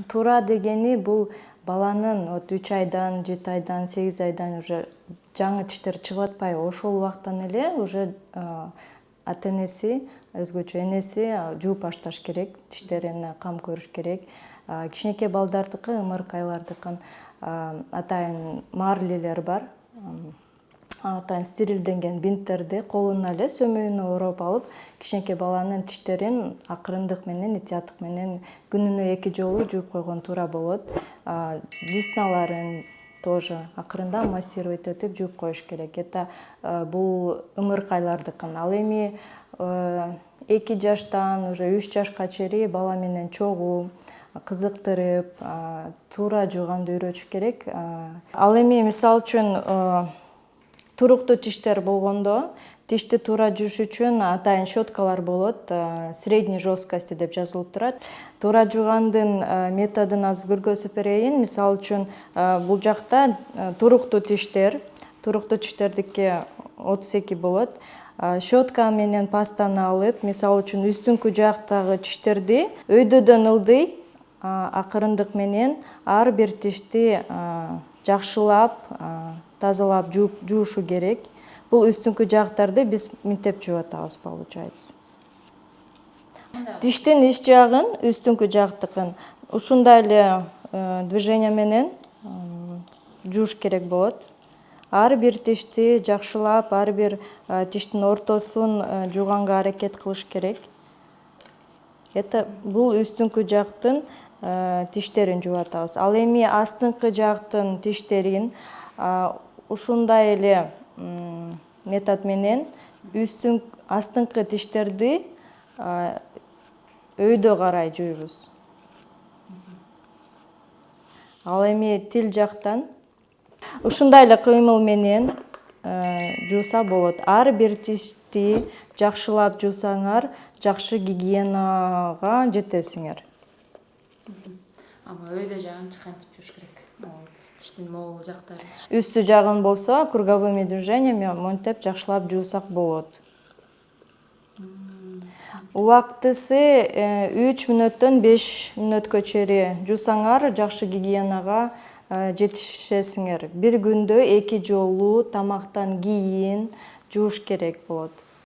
Туура дегени бул баланын 3 айдан, 7 айдан, 8 айдан уже жаңы тиштер чыгып атпайбы, ошол убактан эле уже ата энеси, өзгөчө энеси жууп башташ керек, тиштерине кам көрүш керек. Кичинекей балдардыкы, ымыркайлардыкын атайын марлилер бар. Атайын стерилденген бинттерди колуна эле сөмөйүнө ороп алып, кичинекей баланын тиштерин акырындык менен, этияттык менен күнүнө 2 жолу жууп койгон туура болот. Десналарын тоже акырында массировать этип жууп коюш керек. Это бул ымыркайлардыкын. Ал эми 2 жаштан уже 3 жашка чейин бала менен чогуу, кызыктырып, туура жууганды үйрөтүш керек. Ал эми мисалы үчүн туруктуу тиштер болгондо тишти туура жууш үчүн атайын щеткалар болот, средней жесткости деп жазылып турат. Туура жуугандын методун азыр көргөзүп берейин. Мисалы үчүн бул жакта туруктуу тиштердики 32 болот. Щетка менен пастаны алып, мисалы үчүн үстүңкү жактагы тиштерди өйдөдөн ылдый акырындык менен ар бир тишти жакшылап, тазалап жуушу керек. Бул үстүңкү жактарды биз минтеп жууп атабыз, получается. Тиштин ич жагын, үстүңкү жактыкын ушундай эле движение менен жууш керек болот. Ар бир тишти жакшылап, ар бир тиштин ортосун жууганга аракет кылыш керек. Это бул үстүңкү жактын тиштерин жууп атабыз. Ал эми астыңкы жактын тиштерин ушундай эле метод менен астыңкы тиштерди өйдө карай жуйбуз. Ал эми тил жактан ушундай эле кыймыл менен жууса болот. Ар бир тишти жакшылап жуусаңар, жакшы гигиенага жетесиңер. Ама өйдө жагын кантип жууш керек? Тиштин могул жактары. Үстү жагын болсо круговыми движениями монтип жакшылап жуусак болот. Убактысы 3 мүнөттөн 5 мүнөткө чейин жуусаңар, жакшы гигиенага жетишесиңер. Bir күндө 2 жолу тамактан кийин жууш керек болот.